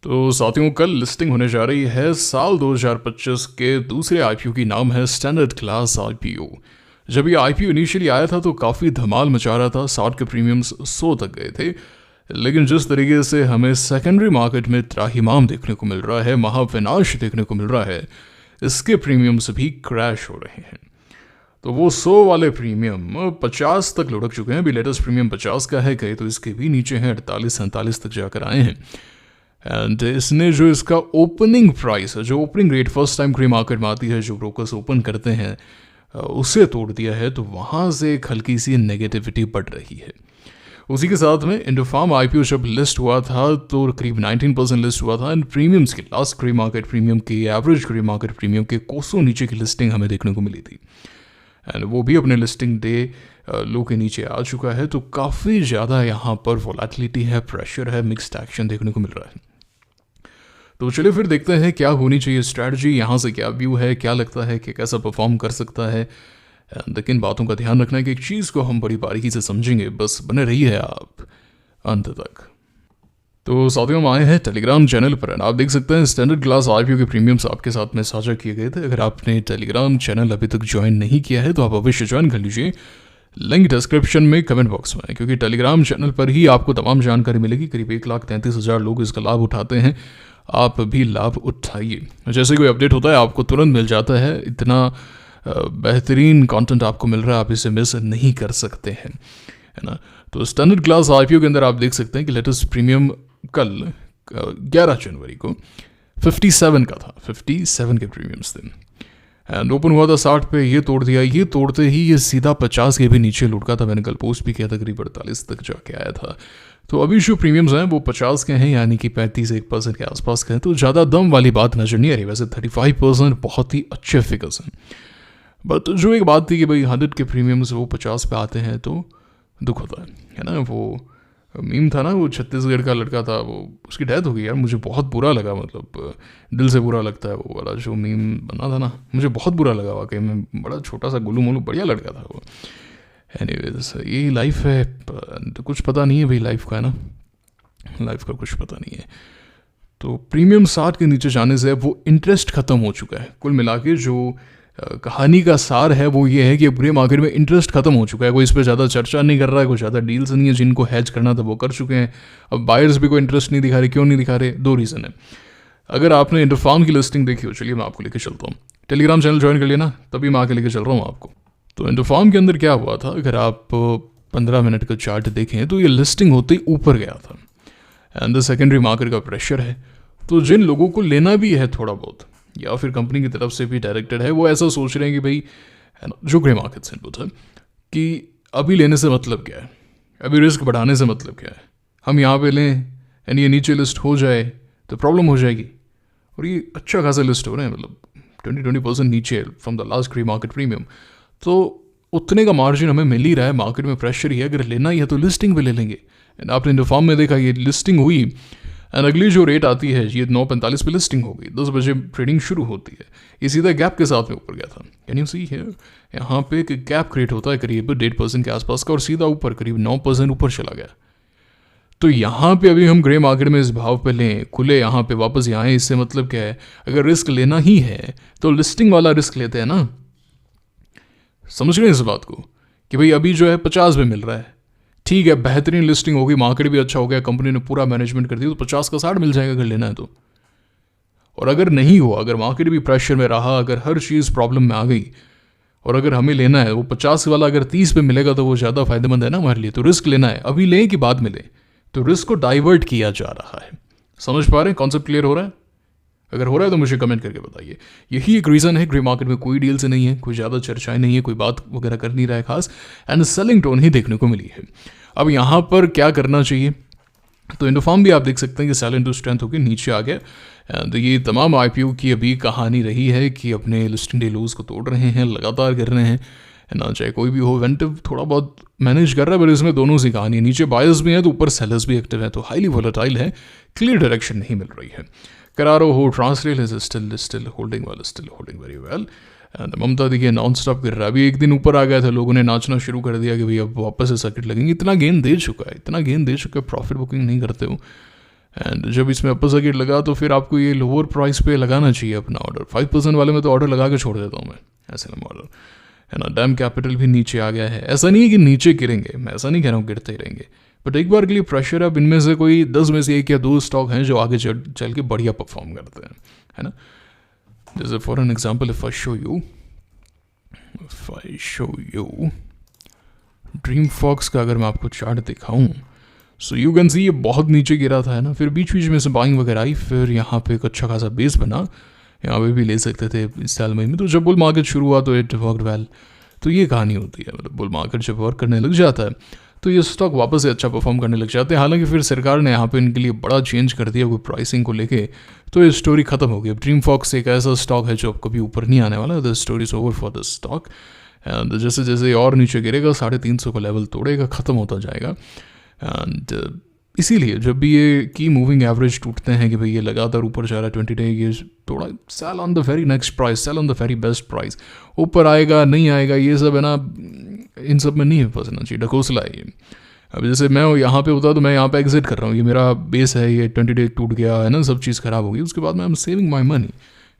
तो साथियों, कल लिस्टिंग होने जा रही है साल 2025 के दूसरे आईपीओ की। नाम है स्टैंडर्ड क्लास आईपीओ। जब ये आईपीओ इनिशियली आया था तो काफ़ी धमाल मचा रहा था, 60 के प्रीमियम्स 100 तक गए थे। लेकिन जिस तरीके से हमें सेकेंडरी मार्केट में त्राहिमाम देखने को मिल रहा है, महाविनाश देखने को मिल रहा है, इसके प्रीमियम्स भी क्रैश हो रहे हैं। तो वो 100 वाले प्रीमियम 50 तक लुढ़क चुके हैं। अभी लेटेस्ट प्रीमियम 50 का है, कहे तो इसके भी नीचे हैं, 48-47 तक जाकर आए हैं। एंड इसने जो इसका ओपनिंग प्राइस है, जो opening rate first time grey market में आती है, जो ब्रोकर्स ओपन करते हैं, उसे तोड़ दिया है। तो वहाँ से एक हल्की सी नेगेटिविटी बढ़ रही है। उसी के साथ में इंडोफार्म आईपीओ जब लिस्ट हुआ था तो करीब 19% लिस्ट हुआ था। एंड प्रीमियम्स के लास्ट ग्रे मार्केट प्रीमियम के, एवरेज ग्रे मार्केट प्रीमियम के कोसों नीचे की लिस्टिंग हमें देखने को मिली थी। एंड वो भी अपने लिस्टिंग डे लो के नीचे आ चुका है। तो काफ़ी ज़्यादा यहाँ पर वोलेटिलिटी है, प्रेशर है, मिक्स्ड एक्शन देखने को मिल रहा है। तो चलिए फिर देखते हैं क्या होनी चाहिए स्ट्रैटेजी, यहाँ से क्या व्यू है, क्या लगता है कि कैसा परफॉर्म कर सकता है। लेकिन बातों का ध्यान रखना है कि एक चीज़ को हम बड़ी बारीकी से समझेंगे, बस बने रहिए आप अंत तक। तो साथियों, हम आए हैं टेलीग्राम चैनल पर। आप देख सकते हैं स्टैंडर्ड क्लास आईपीओ के प्रीमियम्स आपके साथ में साझा किए गए थे। अगर आपने टेलीग्राम चैनल अभी तक ज्वाइन नहीं किया है तो आप अवश्य ज्वाइन कर लीजिए, लिंक डिस्क्रिप्शन में, कमेंट बॉक्स में, क्योंकि टेलीग्राम चैनल पर ही आपको तमाम जानकारी मिलेगी। करीब 1,33,000 लोग इसका लाभ उठाते हैं, आप भी लाभ उठाइए। जैसे कोई अपडेट होता है आपको तुरंत मिल जाता है। इतना बेहतरीन कंटेंट आपको मिल रहा है, आप इसे मिस नहीं कर सकते हैं, है ना। तो स्टैंडर्ड क्लास आईपीओ के अंदर आप देख सकते हैं कि लेटेस्ट प्रीमियम कल 11 जनवरी को 57 का था, 57 के प्रीमियम्स थे। एंड ओपन हुआ था 60 पे, ये तोड़ दिया। ये तोड़ते ही ये सीधा 50 के भी नीचे लुढ़का था। मैंने कल पोस्ट भी किया था, करीब 48 तक जाके आया था। तो अभी जो प्रीमियम्स हैं वो 50 के हैं, यानी कि 35-1% के आसपास के हैं। तो ज़्यादा दम वाली बात नजर नहीं आ रही। वैसे 35% बहुत ही अच्छे फिगर्स हैं। बट जो एक बात थी कि भाई 100 के प्रीमियम्स वो 50 पे आते हैं तो दुख होता है ना। वो मीम था ना, वो छत्तीसगढ़ का लड़का था, वो उसकी डेथ हो गई यार। मुझे बहुत बुरा लगा, मतलब दिल से बुरा लगता है। वो वाला जो मीम बना था ना, मुझे बहुत बुरा लगा वाकई में। बड़ा छोटा सा गुलू मोलू बढ़िया लड़का था वो। एनीवेज, यही लाइफ है, तो कुछ पता नहीं है भाई लाइफ का, है ना। लाइफ का कुछ पता नहीं है। तो प्रीमियम 60 के नीचे जाने से वो इंटरेस्ट खत्म हो चुका है। कुल मिला के जो कहानी का सार है वो ये है कि पूरे मार्केट में इंटरेस्ट खत्म हो चुका है। कोई इस पर ज़्यादा चर्चा नहीं कर रहा है, कोई ज़्यादा डील्स नहीं है। जिनको हैज करना था वो कर चुके हैं। अब बायर्स भी कोई इंटरेस्ट नहीं दिखा रहे। क्यों नहीं दिखा रहे? 2 रीज़न है। अगर आपने इंडोफार्म की लिस्टिंग देखी हो, चलिए मैं आपको लेकर चलता हूँ। टेलीग्राम चैनल ज्वाइन कर लिया ना, तभी मैं आके लेकर चल रहा हूँ आपको। तो इंडोफार्म के अंदर क्या हुआ था, अगर आप 15 मिनट का चार्ट देखें तो ये लिस्टिंग होते ही ऊपर गया था। एंड द सेकेंडरी मार्केट का प्रेशर है। तो जिन लोगों को लेना भी है थोड़ा बहुत, या फिर कंपनी की तरफ से भी डायरेक्टेड है, वो ऐसा सोच रहे हैं कि भाई, है ना, जो ग्रे मार्केट से इनपुट है कि अभी लेने से मतलब क्या है, अभी रिस्क बढ़ाने से मतलब क्या है। हम यहाँ पे लें एंड ये नीचे लिस्ट हो जाए तो प्रॉब्लम हो जाएगी। और ये अच्छा खासा लिस्ट हो रहे हैं, मतलब 20% नीचे from the last grey market premium. तो उतने का मार्जिन हमें मिल ही रहा है। मार्केट में प्रेशर ही है, अगर लेना ही है तो लिस्टिंग पे ले लेंगे। एंड आपने इंडोफार्म में देखा, ये लिस्टिंग हुई एंड अगली जो रेट आती है ये 9:45 पे लिस्टिंग हो गई, 10 बजे ट्रेडिंग शुरू होती है। ये सीधा गैप के साथ में ऊपर गया था। कैन यू सी हियर, यहाँ पे एक गैप क्रिएट होता है करीब 1.5% के आसपास का, और सीधा ऊपर करीब 9% ऊपर चला गया। तो यहाँ पे अभी हम ग्रे मार्केट में इस भाव पे लें, खुले यहाँ पे वापस यहाँ, इससे मतलब क्या है, अगर रिस्क लेना ही है तो लिस्टिंग वाला रिस्क लेते हैं ना। समझ रहे हैं इस बात को कि भाई अभी जो है 50 पे मिल रहा है, ठीक है, बेहतरीन लिस्टिंग होगी, मार्केट भी अच्छा हो गया, कंपनी ने पूरा मैनेजमेंट कर दिया, तो 50 का 60 मिल जाएगा अगर लेना है तो। और अगर नहीं हुआ, अगर मार्केट भी प्रेशर में रहा, अगर हर चीज़ प्रॉब्लम में आ गई और अगर हमें लेना है वो 50 वाला अगर 30 पे मिलेगा तो वो ज़्यादा फायदेमंद है ना हमारे लिए। तो रिस्क लेना है, अभी लें कि बाद में लें, तो रिस्क को डाइवर्ट किया जा रहा है। समझ पा रहे हैं? कॉन्सेप्ट क्लियर हो रहा है? अगर हो रहा है तो मुझे कमेंट करके बताइए। यही एक रीज़न है ग्रे मार्केट में कोई डील्स नहीं है, कोई ज़्यादा चर्चाएं नहीं है, कोई बात वगैरह कर नहीं रहा है खास, एंड सेलिंग टोन ही देखने को मिली है। अब यहाँ पर क्या करना चाहिए, तो इंडोफार्म भी आप देख सकते हैं कि सेल इनटू स्ट्रेंथ होकर नीचे आ गया। एंड ये तमाम आईपीओ की अभी कहानी रही है कि अपने लिस्टिंग डे लोज को तोड़ रहे हैं, लगातार कर रहे हैं, है ना। चाहे कोई भी हो, वेंटिव थोड़ा बहुत मैनेज कर रहा है, पर इसमें दोनों सी कहानी है। नीचे बायर्स भी हैं तो ऊपर सेलर्स भी एक्टिव हैं, तो हाईली वोलेटाइल है, क्लियर डायरेक्शन नहीं मिल रही है। करारो हो, translate is still holding very well. And Mamata देखिए नॉन स्टॉप कर रहा है। अभी एक दिन ऊपर आ गया था, लोगों ने नाचना शुरू कर दिया कि भाई अब वापस से सर्किट लगेंगे। इतना गेन दे चुका है, प्रॉफिट बुकिंग नहीं करते हो, एंड जब इसमें अपर सर्किट लगा तो फिर आपको ये लोअर प्राइस पे लगाना चाहिए अपना ऑर्डर। 5% वाले में तो ऑर्डर लगा के छोड़ देता हूँ मैं, ऐसे लंबा ऑर्डर है ना। डैम कैपिटल भी नीचे आ गया है, ऐसा नहीं है कि नीचे गिरेंगे, मैं ऐसा नहीं कह रहा हूँ गिरते ही रहेंगे, बट एक बार के लिए प्रेशर। अब इनमें से कोई 10 में से 1 या 2 स्टॉक हैं जो आगे चल के बढ़िया परफॉर्म करते हैं, है ना। जैसे for an example if I show you dream fox का अगर मैं आपको चार्ट दिखाऊं, सो यू कैन सी ये बहुत नीचे गिरा था, है ना। फिर बीच बीच में से बाइंग वगैरह आई, फिर यहाँ पे एक अच्छा खासा बेस बना, यहाँ पे भी ले सकते थे इस साल में। तो जब बुल मार्केट शुरू हुआ तो इट वर्क वेल। तो ये कहानी होती है, मतलब बुल मार्केट जब वर्क करने लग जाता है तो ये स्टॉक वापस से अच्छा परफॉर्म करने लग जाते हैं। हालांकि फिर सरकार ने यहाँ पे इनके लिए बड़ा चेंज कर दिया कोई प्राइसिंग को लेके, तो ये स्टोरी खत्म हो गई। अब ड्रीम फॉक्स एक ऐसा स्टॉक है जो अब कभी ऊपर नहीं आने वाला। The story is over for the stock. And जैसे जैसे और नीचे गिरेगा 350 का लेवल तोड़ेगा, ख़त्म होता जाएगा। एंड इसीलिए जब भी ये की मूविंग एवरेज टूटते हैं कि भाई ये लगातार ऊपर जा रहा है 20 डे, ये थोड़ा sale on the very next price, sale on the very best price. ऊपर आएगा नहीं आएगा ये सब है ना, इन सब में नहीं फंसना चाहिए, ढकोसला है ये। अब जैसे मैं यहाँ पे होता तो मैं यहाँ पे एग्जिट कर रहा हूँ, ये मेरा बेस है, ये 20 डे टूट गया है ना, सब चीज़ खराब हो गई, उसके बाद मैं एम सेविंग माई मनी।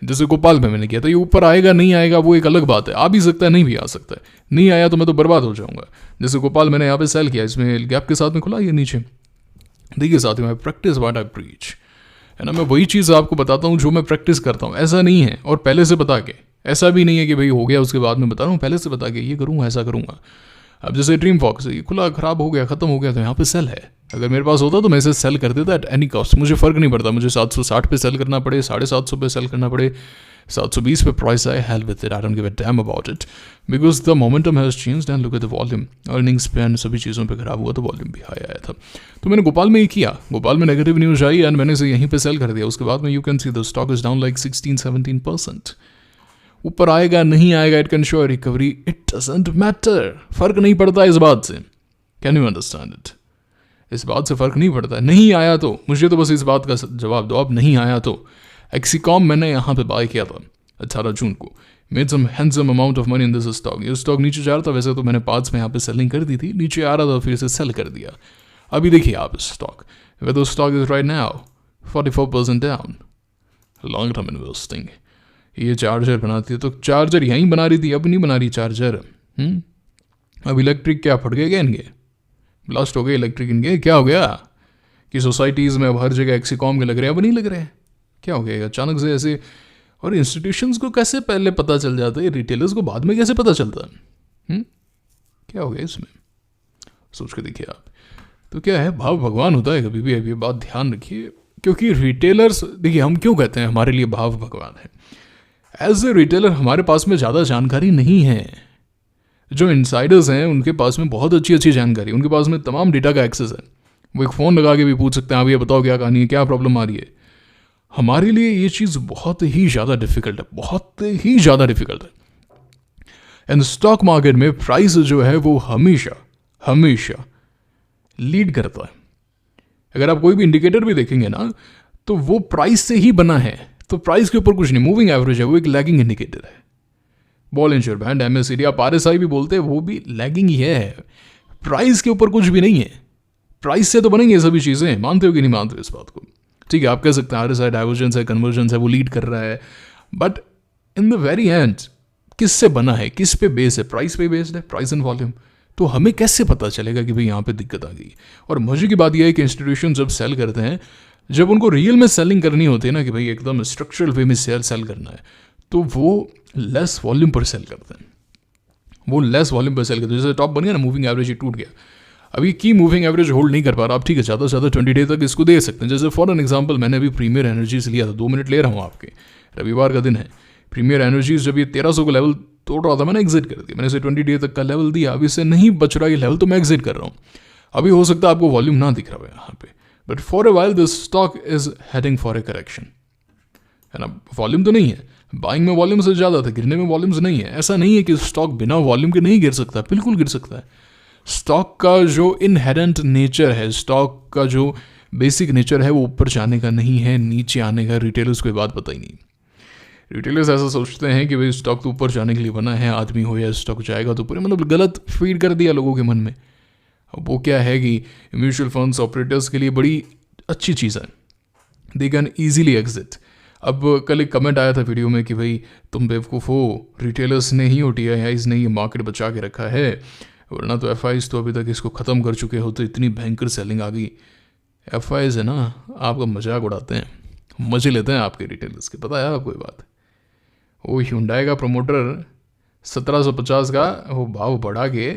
जैसे गोपाल में मैंने किया था, ये ऊपर आएगा नहीं आएगा वो एक अलग बात है, आ भी सकता है नहीं भी आ सकता है, नहीं आया तो मैं तो बर्बाद हो जाऊँगा। जैसे गोपाल मैंने यहाँ पे सेल किया, इसमें गैप के साथ में खुला ये नीचे। देखिए साथियों, मैं प्रैक्टिस व्हाट आई प्रीच, है ना। मैं वही चीज़ आपको बताता हूँ जो मैं प्रैक्टिस करता हूँ, ऐसा नहीं है और पहले से बता के, ऐसा भी नहीं है कि भाई हो गया उसके बाद में बता रहा हूँ, पहले से बता के ये करूँगा ऐसा करूँगा। अब जैसे ड्रीम फॉक्स ये खुला खराब हो गया, खत्म हो गया, तो यहाँ पे सेल है। अगर मेरे पास होता तो मैं इसे सेल कर देता एट एनी कॉस्ट, मुझे फ़र्क नहीं पड़ता, मुझे 760 पे सेल करना पड़े, 750 पे सेल करना पड़े, 720 पे प्राइस आए, hell with it, I don't give a damn about it, because the momentum has changed and look at the volume. Earnings पे सभी चीज़ों पे खराब हुआ तो वॉल्यूम भी हाई आया था। तो मैंने गोपाल में ही किया, गोपाल में नेगेटिव न्यूज़ आई एंड मैंने इसे यहीं पे सेल कर दिया। उसके बाद में you can see the stock is down like 16-17%। ऊपर आएगा नहीं आएगा, it can show recovery, it doesn't matter, फर्क नहीं पड़ता इस बात से। Can you understand it? इस बात से फर्क नहीं पड़ता। नहीं आया तो मुझे तो बस इस बात का जवाब दो, अब नहीं आया तो। एक्सीकॉम मैंने यहाँ पे बाय किया था 18 जून को, made some handsome amount of money in this stock. ये स्टॉक नीचे जा रहा था, वैसे तो मैंने 5 में यहाँ पे सेलिंग कर दी थी, नीचे आ रहा था फिर इसे सेल कर दिया। अभी देखिए आप stock, whether stock is right now 44% down, long term investing. ये चार्जर बनाती है तो चार्जर यहीं बना रही थी, अब नहीं बना रही चार्जर। अब इलेक्ट्रिक क्या फट गए क्या इनके, ब्लास्ट हो गए इलेक्ट्रिक इनके, क्या हो गया कि सोसाइटीज़ में अब हर जगह एक्सीकॉम के लग रहे हैं, अब नहीं लग रहे हैं, क्या हो गया अचानक से ऐसे। और इंस्टीट्यूशंस को कैसे पहले पता चल जाता है, रिटेलर्स को बाद में कैसे पता चलता है? क्या हो गया इसमें, सोच के देखिए आप। तो क्या है, भाव भगवान होता है कभी भी, अब ये बात ध्यान रखिए। क्योंकि रिटेलर्स, देखिए हम क्यों कहते हैं हमारे लिए भाव भगवान है, एज ए रिटेलर हमारे पास में ज़्यादा जानकारी नहीं है। जो इनसाइडर्स हैं उनके पास में बहुत अच्छी अच्छी जानकारी, उनके पास में तमाम डेटा का एक्सेस है, वो एक फ़ोन लगा के भी पूछ सकते हैं, आप ये बताओ क्या कहानी है, क्या प्रॉब्लम आ रही है। हमारे लिए ये चीज़ बहुत ही ज़्यादा डिफिकल्ट है, बहुत ही ज़्यादा डिफिकल्ट है। एंड स्टॉक मार्केट में प्राइस जो है वो हमेशा हमेशा लीड करता है। अगर आप कोई भी इंडिकेटर भी देखेंगे ना तो वो प्राइस से ही बना है, तो प्राइस के ऊपर कुछ नहीं। मूविंग एवरेज है वो एक लैगिंग इंडिकेटर है। बॉलिंजर बैंड, एमएससीडी, आप आरएसआई भी बोलते हैं, वो भी लैगिंग ही है, प्राइस के ऊपर कुछ भी नहीं है। प्राइस से तो बनेंगे सभी चीज़ें, मानते हो कि नहीं मानते हो इस बात को? ठीक है, आप कह सकते हैं आरएसआई डाइवर्जेंस है, कन्वर्जेंस है, वो लीड कर रहा है, but in the very and किससे बना है, किस पे बेस है? प्राइस पे बेस्ड है, प्राइस एंड वॉल्यूम। तो हमें कैसे पता चलेगा कि भाई यहाँ पे दिक्कत आ गई? और मजे की बात यह है कि इंस्टीट्यूशन जब सेल करते हैं, जब उनको रियल में सेलिंग करनी होती है ना कि भाई एकदम स्ट्रक्चरल वे में सेल करना है, तो वो लेस वॉल्यूम पर सेल करते हैं, वो लेस वॉल्यूम पर सेल करते हैं। जैसे टॉप बन गया ना, मूविंग एवरेज ही टूट गया, अभी की मूविंग एवरेज होल्ड नहीं कर पा रहा, आप ठीक है ज़्यादा से ज़्यादा 20 डे तक इसको दे सकते हैं। जैसे फॉर एन एग्जांपल मैंने अभी प्रीमियर एनर्जीज लिया था, 2 मिनट ले रहा हूँ आपके, रविवार का दिन है। प्रीमियर एनर्जीज जब ये 1300 का लेवल तोड़ रहा था, मैंने एग्जिट कर दिया, मैंने इसे 20 डे तक का लेवल दिया, अभी इससे नहीं बच रहा ये लेवल, तो मैं एग्जिट कर रहा हूँ। अभी हो सकता है आपको वॉल्यूम ना दिख रहा है यहाँ पे, but for a while this stock is heading for a correction, है ना। वॉल्यूम तो नहीं है, बाइंग में वॉल्यूम से ज़्यादा था, गिरने में वॉल्यूम्स नहीं है। ऐसा नहीं है कि स्टॉक बिना वॉल्यूम के नहीं गिर सकता, बिल्कुल गिर सकता है। स्टॉक का जो इनहेरेंट नेचर है, स्टॉक का जो बेसिक नेचर है, वो ऊपर जाने का नहीं है, नीचे आने का। रिटेलर्स को बात पता ही नहीं। रिटेलर्स ऐसा सोचते हैं कि भाई स्टॉक तो ऊपर जाने के लिए बना है, आदमी हो या स्टॉक जाएगा तो पूरे, मतलब गलत फीड कर दिया लोगों के मन में। अब वो क्या है कि म्यूचुअल फंड्स ऑपरेटर्स के लिए बड़ी अच्छी चीज़ है, दे कैन ईजिली एग्जिट। अब कल एक कमेंट आया था वीडियो में कि भाई तुम बेवकूफ़ हो, रिटेलर्स ने ही OTIs ने ये मार्केट बचा के रखा है, वरना तो FIs तो अभी तक इसको ख़त्म कर चुके हो, तो इतनी भयंकर सेलिंग आ गई। FIs है ना, आपका मजाक उड़ाते हैं, मजे लेते हैं आपके रिटेलर्स के। पता है आपको ये बात? वो Hyundai का प्रमोटर 1750 का वो भाव बढ़ा के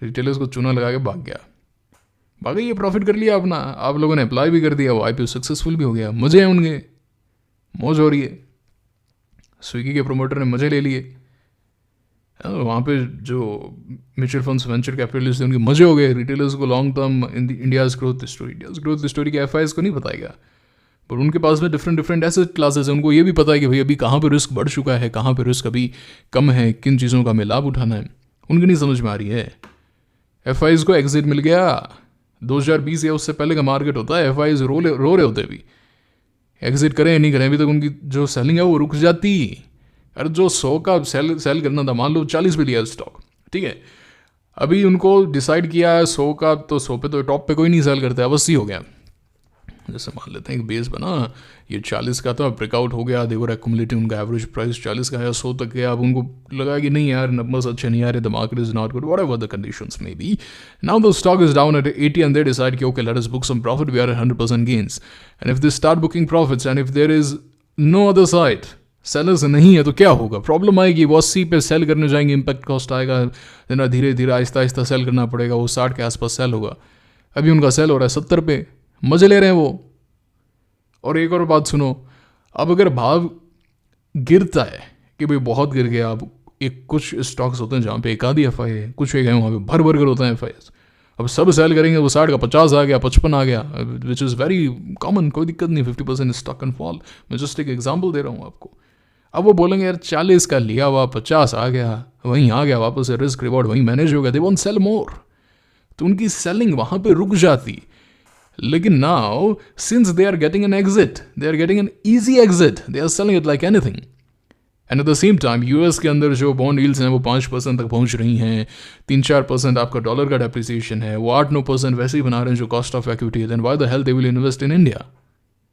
रिटेलर्स को चूना लगा के भाग गया, ये प्रॉफिट कर लिया अपना, आप लोगों ने अप्लाई भी कर दिया, वो IPO सक्सेसफुल भी हो गया, मजे हैं उनके, मौज हो रही है। स्विगी के प्रमोटर ने मजे ले लिए, वहाँ पे जो म्यूचुअल फंड्स वेंचर कैपिटलिस्ट थे उनके मजे हो गए। रिटेलर्स को long term India's growth story के FIs को नहीं बताएगा, पर उनके पास में डिफरेंट एसेट क्लासेस हैं, उनको ये भी पता है कि भाई अभी कहाँ पे रिस्क बढ़ चुका है, कहाँ पे रिस्क अभी कम है, किन चीज़ों का हमें लाभ उठाना है, उनकी नहीं समझ में आ रही है। FIs को एग्जिट मिल गया 2020 या उससे पहले का मार्केट होता है, FIs रो रहे होते अभी, एग्जिट करें नहीं करें, अभी तक उनकी जो सेलिंग है वो रुक जाती। अरे जो 100 का सेल करना था, मान लो 40 पे लिया स्टॉक, ठीक है, अभी उनको डिसाइड किया है 100 का, तो 100 पे तो टॉप पे कोई नहीं सेल करता है, अब 80 हो गया। जैसे मान लेते हैं कि बेस बना ये 40 का था, ब्रेकआउट हो गया, देवर एक्यूमुलेटिंग, उनका एवरेज प्राइस 40 का है, 100 तक गया, अब उनको लगा कि नहीं यार नंबर्स अच्छे नहीं आ रहे, the market is not good, whatever the conditions may be, now the stock is down at 80 and they decide कि okay let us book some profit, we are at 100% gains, and if they start booking profits and if there is no other side, sellers नहीं है, तो क्या होगा? Problem आएगी, वो 80 पे cell करने जाएंगे, इम्पैक्ट कॉस्ट आएगा, धीरे धीरे आहिस्ता आहिस्ता सेल करना पड़ेगा, वो 60 के आसपास सेल होगा। अभी उनका सेल हो रहा है 70 पे, मजे ले रहे हैं वो। और एक और बात सुनो, अब अगर भाव गिरता है कि भाई बहुत गिर गया, अब एक कुछ स्टॉक्स होते हैं जहाँ पे एक आधी FI है, कुछ एक है वहाँ पे भर भर कर होता है FIs, अब सब सेल करेंगे, वो 60 का 50 आ गया, 55 आ गया, विच इज़ वेरी कॉमन, कोई दिक्कत नहीं, 50% स्टॉक कैन फॉल। मैं जस्ट एक एग्जाम्पल दे रहा हूँ आपको। अब वो बोलेंगे यार 40 का लिया हुआ 50 आ गया, वहीं आ गया वापस से, रिस्क रिवॉर्ड वहीं मैनेज हो गया, दे वोंट सेल मोर, तो उनकी सेलिंग वहाँ पे रुक जाती। लेकिन now since they are getting an exit, they are getting an easy exit, they are selling it like anything, and at the same time US के अंदर जो बॉन्ड यील्ड्स हैं वो 5% तक पहुंच रही हैं, 3-4% आपका डॉलर का डेप्रिसिएशन है, वो 8-9% वैसे ही बना रहे हैं जो कॉस्ट ऑफ इक्विटी है, then why the hell they will invest in India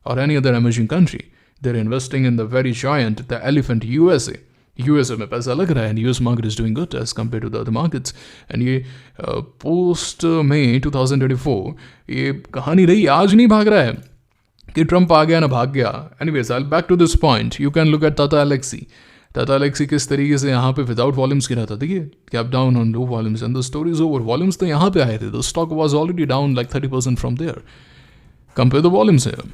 और any other emerging country? They are investing in the very giant, the elephant USA में पैसा लग रहा है, and US market is doing good as compare to the other markets. And ये post May 2024 ये कहानी रही, आज नहीं भाग रहा है कि ट्रंप आ गया ना भाग गया। Anyways I back to this point, you can look at Tata Elxsi किस तरीके से यहाँ पे विदाउट वॉल्यूम्स गिरा था, देखिए gap down on low volumes and the story is over. Volumes तो यहाँ पे आए थे, the stock was already down like 30% from there. Compare the volumes here,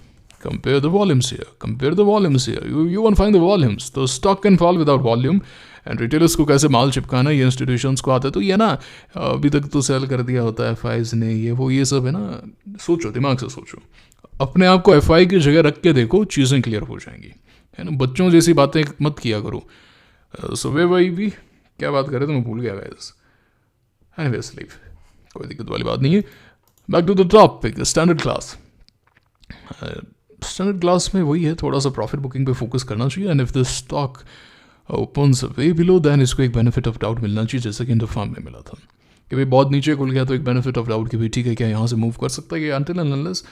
compare the volumes here, you won't find the volumes, तो stock can fall without volume, and retailers को कैसे माल चिपकाना ये institutions को आता है, तो ये ना अभी तक तो सेल कर दिया होता है FIs ने, ये सब है ना, सोचो, दिमाग से सोचो, अपने आप को FI की जगह रख के देखो, चीज़ें क्लियर हो जाएंगी, है ना, बच्चों जैसी बातें मत किया करो। सुबह वही भी क्या बात कर रहे थे मैं भूल गया गाइस, एनीवेज लीव, कोई दिक्कत वाली बात नहीं है। Back to the topic, standard class. Standard class में वही है, थोड़ा सा प्रॉफिट बुकिंग पे फोकस करना चाहिए, and if the stock opens way below then इसको एक बेनिफिट ऑफ डाउट मिलना चाहिए, जैसे कि इंडोफार्म में मिला था कि भाई बहुत नीचे खुल गया तो एक बेनिफिट ऑफ डाउट कि भाई ठीक है क्या यहाँ से मूव कर सकता है ये, अनटिल एंड अनलेस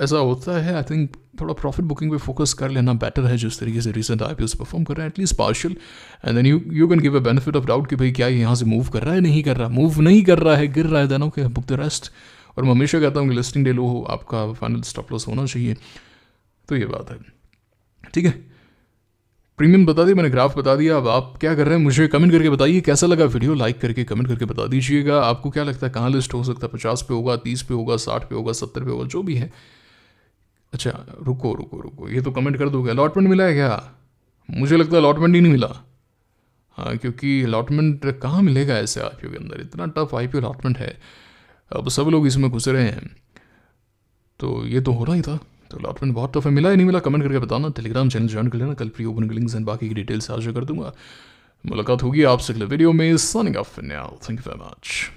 ऐसा होता है। आई थिंक थोड़ा प्रॉफिट बुकिंग पे फोकस कर लेना बेटर है, जिस तरीके से रिसेंट IPOs परफॉर्म कर रहे हैं, at least partial, and then you can give a benefit of doubt कि भाई क्या यहाँ से मूव कर रहा है, नहीं कर रहा, मूव नहीं कर रहा है, गिर रहा है, then okay book the rest. और मैं हमेशा कहता हूँ कि लिस्टिंग डे लो हो, आपका फाइनल स्टॉप लॉस होना चाहिए, तो ये बात है, ठीक है। प्रीमियम बता दी मैंने, ग्राफ बता दिया, अब आप क्या कर रहे हैं मुझे कमेंट करके बताइए, कैसा लगा वीडियो, लाइक करके कमेंट करके बता दीजिएगा। आपको क्या लगता है कहाँ लिस्ट हो सकता है, 50 पे होगा, 30 पे होगा, 60 पे होगा, 70 पे होगा, जो भी है। अच्छा रुको, ये तो कमेंट कर दोगे, अलॉटमेंट मिला है क्या? मुझे लगता है अलॉटमेंट ही नहीं मिला, हाँ, क्योंकि अलॉटमेंट कहाँ मिलेगा ऐसे IPO के अंदर, इतना टफ IPO अलॉटमेंट है, अब सब लोग इसमें घुस रहे हैं, तो ये तो हो रहा ही था, तो अलॉटमेंट बहुत टफ है, मिला या नहीं मिला कमेंट करके बताना। टेलीग्राम चैनल ज्वाइन कर लेना, कल प्री ओपन के लिंक्स एंड बाकी की डिटेल्स आशा कर दूंगा। मुलाकात होगी आपसे अगले वीडियो में, signing off for now, thank you very much.